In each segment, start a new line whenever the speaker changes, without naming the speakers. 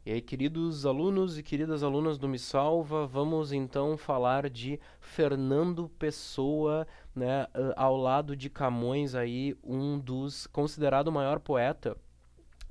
E aí, queridos alunos e queridas alunas do Me Salva, vamos então falar de Fernando Pessoa, né, ao lado de Camões aí, um dos considerado o maior poeta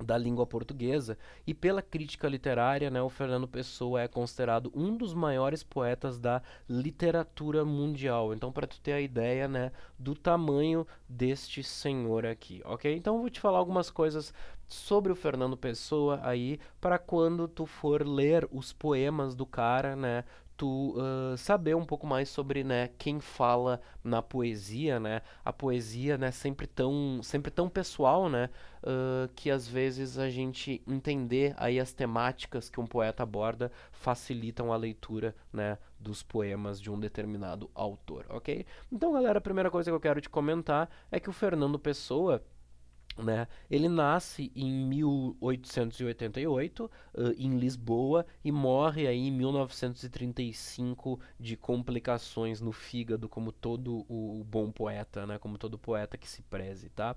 da língua portuguesa, e pela crítica literária, né, o Fernando Pessoa é considerado um dos maiores poetas da literatura mundial. Então, para tu ter a ideia, né, do tamanho deste senhor aqui, ok? Então, eu vou te falar algumas coisas sobre o Fernando Pessoa aí, para quando tu for ler os poemas do cara, né, tu saber um pouco mais sobre, né, quem fala na poesia, né? A poesia, né, sempre tão pessoal, né? Que às vezes a gente entender aí as temáticas que um poeta aborda facilitam a leitura, né, dos poemas de um determinado autor, ok? Então, galera, a primeira coisa que eu quero te comentar é que o Fernando Pessoa, né? Ele nasce em 1888, em Lisboa, e morre aí em 1935 de complicações no fígado, como todo o bom poeta, né? Como todo poeta que se preze, tá?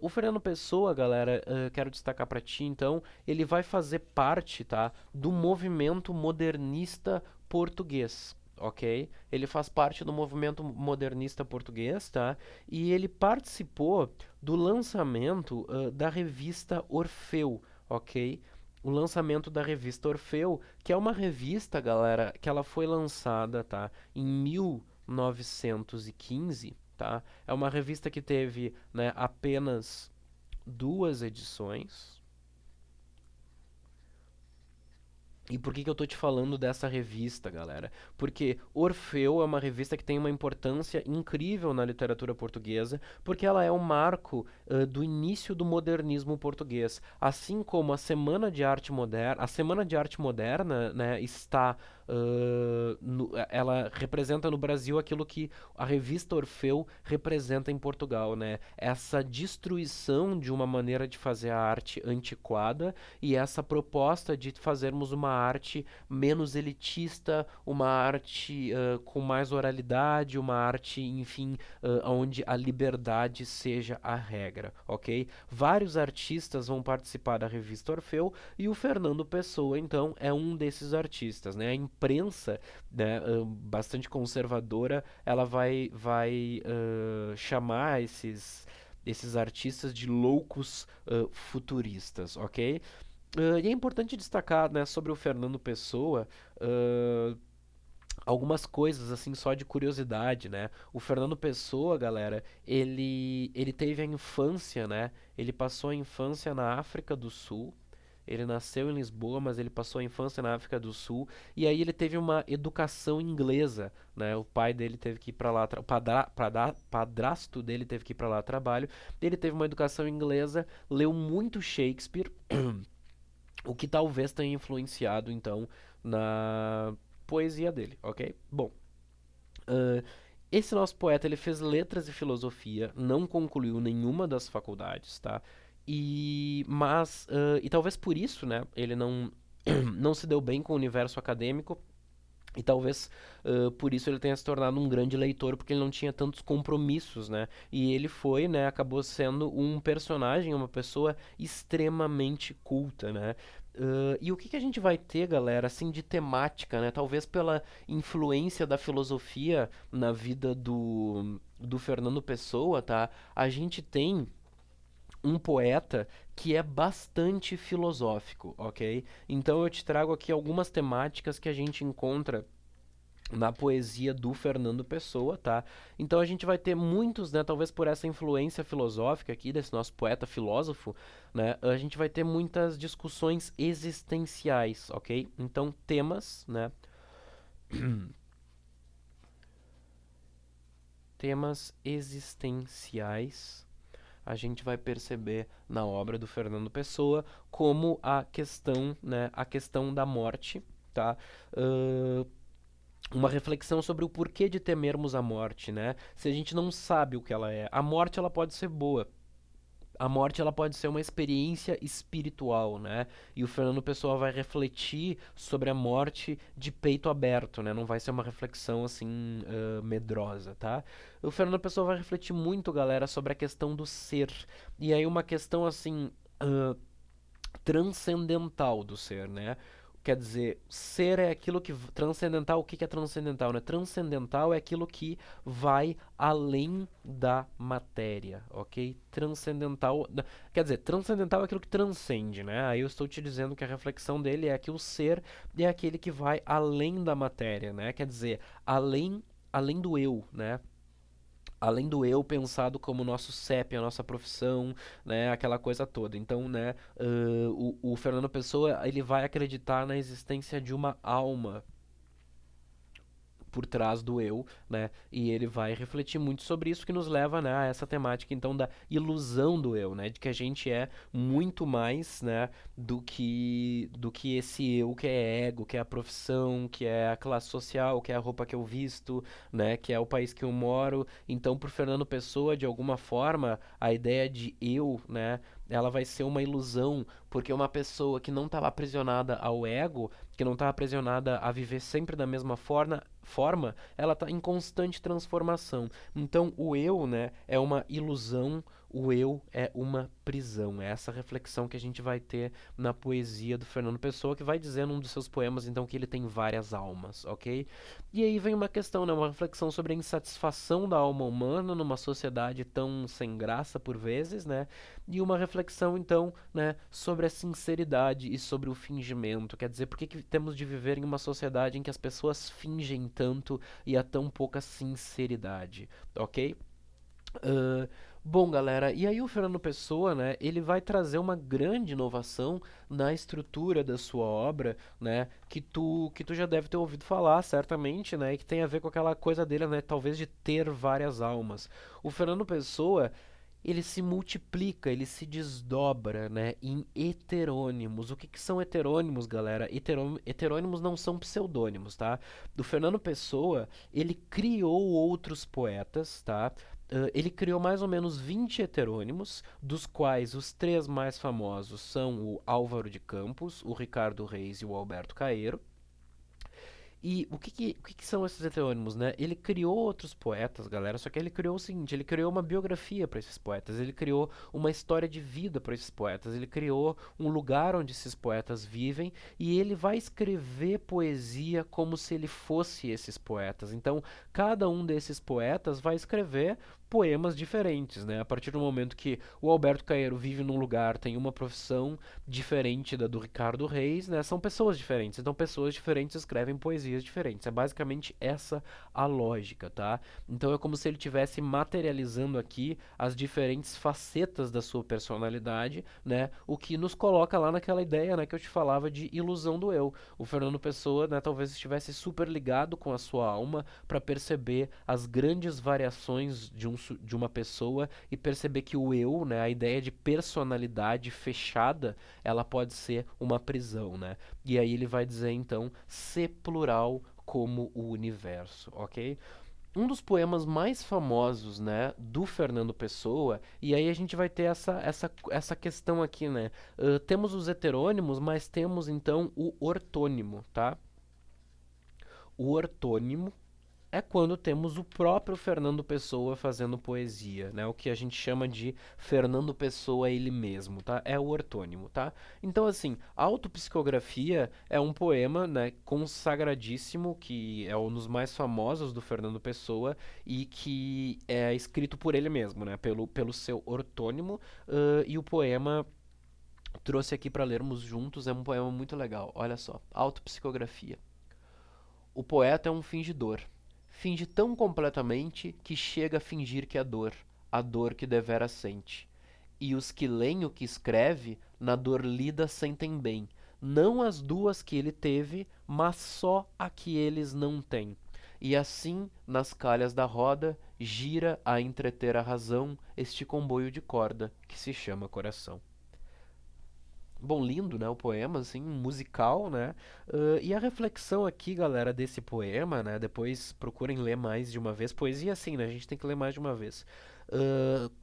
O Fernando Pessoa, galera, quero destacar para ti, então, ele vai fazer parte, tá, do movimento modernista português. Ok? Ele faz parte do movimento modernista português, tá? E ele participou do lançamento da revista Orfeu, ok? O lançamento da revista Orfeu, que é uma revista, galera, que ela foi lançada, tá, em 1915, tá? É uma revista que teve, né, apenas duas edições. E por que eu tô te falando dessa revista, galera? Porque Orfeu é uma revista que tem uma importância incrível na literatura portuguesa, porque ela é um marco do início do modernismo português. Assim como a Semana de Arte Moderna, a Semana de Arte Moderna, né, está ela representa no Brasil aquilo que a revista Orfeu representa em Portugal, né? Essa destruição de uma maneira de fazer a arte antiquada e essa proposta de fazermos uma arte menos elitista, uma arte com mais oralidade, uma arte, enfim, onde a liberdade seja a regra, ok? Vários artistas vão participar da revista Orfeu e o Fernando Pessoa, então, é um desses artistas, né? A imprensa, né, bastante conservadora, ela vai chamar esses artistas de loucos futuristas, ok? E é importante destacar, né, sobre o Fernando Pessoa, uh, algumas coisas assim só de curiosidade, né? O Fernando Pessoa, galera, ele teve a infância, né? Ele passou a infância na África do Sul. Ele nasceu em Lisboa, mas ele passou a infância na África do Sul e aí ele teve uma educação inglesa, né? O pai dele teve que ir para lá, padrasto dele teve que ir para lá a trabalho. Ele teve uma educação inglesa, leu muito Shakespeare, o que talvez tenha influenciado então na poesia dele, ok? Bom, uh, esse nosso poeta ele fez letras e filosofia, não concluiu nenhuma das faculdades, tá? E talvez por isso, né? Ele não não se deu bem com o universo acadêmico e talvez por isso ele tenha se tornado um grande leitor, porque ele não tinha tantos compromissos, né? E ele foi, né? Acabou sendo um personagem, uma pessoa extremamente culta, né? E o que a gente vai ter, galera, assim, de temática, né? Talvez pela influência da filosofia na vida do Fernando Pessoa, tá? A gente tem um poeta que é bastante filosófico, ok? Então eu te trago aqui algumas temáticas que a gente encontra na poesia do Fernando Pessoa, tá? Então a gente vai ter muitos, né, talvez por essa influência filosófica aqui desse nosso poeta filósofo, né, a gente vai ter muitas discussões existenciais, ok? Então temas, né, temas existenciais a gente vai perceber na obra do Fernando Pessoa como a questão da morte, tá? Uh, uma reflexão sobre o porquê de temermos a morte, né? Se a gente não sabe o que ela é, a morte ela pode ser boa. A morte ela pode ser uma experiência espiritual, né? E o Fernando Pessoa vai refletir sobre a morte de peito aberto, né? Não vai ser uma reflexão assim medrosa, tá? O Fernando Pessoa vai refletir muito, galera, sobre a questão do ser. E aí uma questão assim transcendental do ser, né? Quer dizer, ser é aquilo que transcendental, o que que é transcendental, né? Transcendental é aquilo que vai além da matéria, ok? Transcendental, quer dizer, transcendental é aquilo que transcende, né? Aí eu estou te dizendo que a reflexão dele é que o ser é aquele que vai além da matéria, né? Quer dizer, além do eu, né? Além do eu pensado como nosso CEP, a nossa profissão, né, aquela coisa toda. Então, né, o Fernando Pessoa, ele vai acreditar na existência de uma alma por trás do eu, né? E ele vai refletir muito sobre isso que nos leva, né, a essa temática então da ilusão do eu, né? De que a gente é muito mais, né, do que esse eu que é ego, que é a profissão, que é a classe social, que é a roupa que eu visto, né, que é o país que eu moro. Então, por Fernando Pessoa, de alguma forma, a ideia de eu, né, ela vai ser uma ilusão, porque uma pessoa que não estava aprisionada ao ego, que não está aprisionada a viver sempre da mesma forma, ela está em constante transformação. Então, o eu, né, é uma ilusão, o eu é uma prisão. É essa reflexão que a gente vai ter na poesia do Fernando Pessoa, que vai dizer num dos seus poemas, então, que ele tem várias almas, ok? E aí vem uma questão, né, uma reflexão sobre a insatisfação da alma humana numa sociedade tão sem graça por vezes, né? E uma reflexão, então, né, sobre a sinceridade e sobre o fingimento. Quer dizer, por que que temos de viver em uma sociedade em que as pessoas fingem tanto e há tão pouca sinceridade, ok? Ahn, bom, galera, e aí o Fernando Pessoa, né, ele vai trazer uma grande inovação na estrutura da sua obra, né, que tu já deve ter ouvido falar, certamente, né, e que tem a ver com aquela coisa dele, né, talvez de ter várias almas. O Fernando Pessoa, ele se multiplica, ele se desdobra, né, em heterônimos. O que que são heterônimos, galera? Heterônimos não são pseudônimos, tá? Do Fernando Pessoa, ele criou outros poetas, tá? Ele criou mais ou menos 20 heterônimos, dos quais os três mais famosos são o Álvaro de Campos, o Ricardo Reis e o Alberto Caeiro. E o que que são esses heterônimos, né? Ele criou outros poetas, galera, só que ele criou o seguinte, ele criou uma biografia para esses poetas, ele criou uma história de vida para esses poetas, ele criou um lugar onde esses poetas vivem e ele vai escrever poesia como se ele fosse esses poetas. Então, cada um desses poetas vai escrever poemas diferentes, né? A partir do momento que o Alberto Caeiro vive num lugar, tem uma profissão diferente da do Ricardo Reis, né? São pessoas diferentes, então pessoas diferentes escrevem poesias diferentes. É basicamente essa a lógica, tá? Então é como se ele estivesse materializando aqui as diferentes facetas da sua personalidade, né? O que nos coloca lá naquela ideia, né, que eu te falava de ilusão do eu. O Fernando Pessoa, né, talvez estivesse super ligado com a sua alma para perceber as grandes variações de uma pessoa e perceber que o eu, né, a ideia de personalidade fechada, ela pode ser uma prisão, né? E aí ele vai dizer então ser plural como o universo, ok? Um dos poemas mais famosos, né, do Fernando Pessoa, e aí a gente vai ter essa questão aqui, né? Temos os heterônimos, mas temos então o ortônimo, tá? O ortônimo é quando temos o próprio Fernando Pessoa fazendo poesia, né? O que a gente chama de Fernando Pessoa ele mesmo, tá? É o ortônimo, tá? Então, assim, Autopsicografia é um poema, né, consagradíssimo, que é um dos mais famosos do Fernando Pessoa e que é escrito por ele mesmo, né? Pelo seu ortônimo, e o poema trouxe aqui para lermos juntos, é um poema muito legal. Olha só, Autopsicografia. O poeta é um fingidor. Finge tão completamente que chega a fingir que é dor, a dor que devera sente. E os que leem o que escreve, na dor lida sentem bem, não as duas que ele teve, mas só a que eles não têm. E assim, nas calhas da roda, gira a entreter a razão este comboio de corda que se chama coração. Bom, lindo, né, o poema, assim, musical, né, e a reflexão aqui, galera, desse poema, né, depois procurem ler mais de uma vez, poesia assim, né, a gente tem que ler mais de uma vez.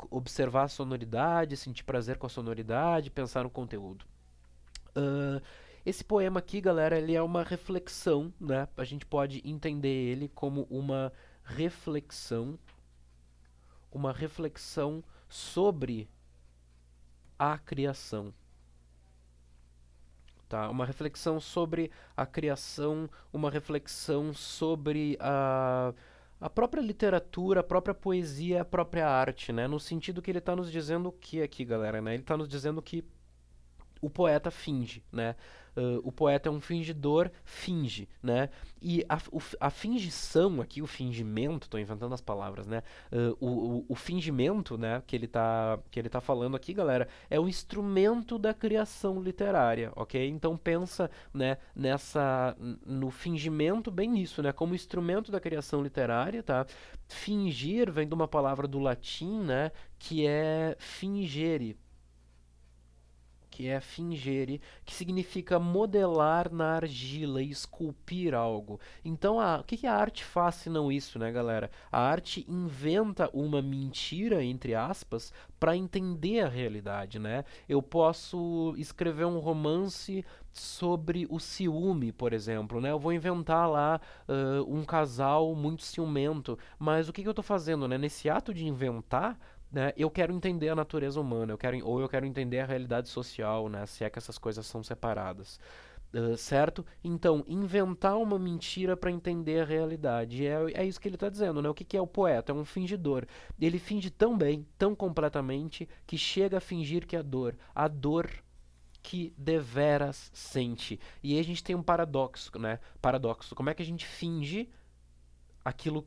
Observar a sonoridade, sentir prazer com a sonoridade, pensar no conteúdo. Ah, esse poema aqui, galera, ele é uma reflexão, né, a gente pode entender ele como uma reflexão sobre a criação. tá? Uma reflexão sobre a criação, uma reflexão sobre a própria literatura, a própria poesia, a própria arte, né? No sentido que ele está nos dizendo o que aqui, galera, né? Ele está nos dizendo que o poeta finge, né? O poeta é um fingidor, finge, né? E a fingição aqui, o fingimento, estou inventando as palavras, né? O fingimento, né, que ele tá falando aqui, galera, é o instrumento da criação literária, ok? Então pensa, né, no fingimento bem nisso, né? Como instrumento da criação literária, tá? Fingir vem de uma palavra do latim, né, que é fingere, que significa modelar na argila e esculpir algo. Então, o que a arte faz se não isso, né, galera? A arte inventa uma mentira, entre aspas, para entender a realidade, né? Eu posso escrever um romance sobre o ciúme, por exemplo, né? Eu vou inventar lá um casal muito ciumento, mas o que eu estou fazendo, né? Nesse ato de inventar, né, eu quero entender a natureza humana, ou eu quero entender a realidade social, né, se é que essas coisas são separadas. Certo? Então, inventar uma mentira para entender a realidade. É isso que ele está dizendo, né? O que é o poeta? É um fingidor. Ele finge tão bem, tão completamente, que chega a fingir que é a dor que deveras sente. E aí a gente tem um paradoxo, né? Paradoxo. Como é que a gente finge aquilo,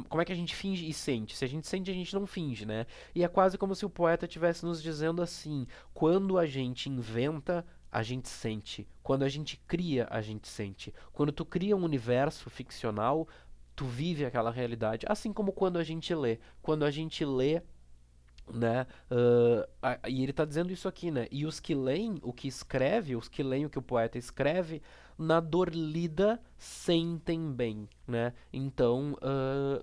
como é que a gente finge e sente? Se a gente sente, a gente não finge, né? E é quase como se o poeta estivesse nos dizendo assim: quando a gente inventa, a gente sente. Quando a gente cria, a gente sente. Quando tu cria um universo ficcional, tu vive aquela realidade. Assim como quando a gente lê. Quando a gente lê, né? E ele está dizendo isso aqui, né? E os que leem o que escreve, os que leem o que o poeta escreve, na dor lida sentem bem, né? Então,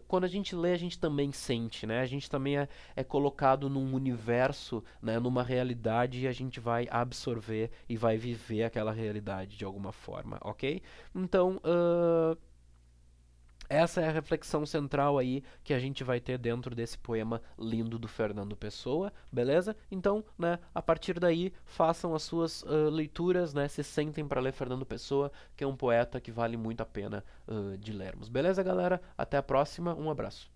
quando a gente lê, a gente também sente, né? A gente também é colocado num universo, né? Numa realidade e a gente vai absorver e vai viver aquela realidade de alguma forma, ok? Então, essa é a reflexão central aí que a gente vai ter dentro desse poema lindo do Fernando Pessoa, beleza? Então, né, a partir daí, façam as suas leituras, né, se sentem para ler Fernando Pessoa, que é um poeta que vale muito a pena de lermos. Beleza, galera? Até a próxima, um abraço.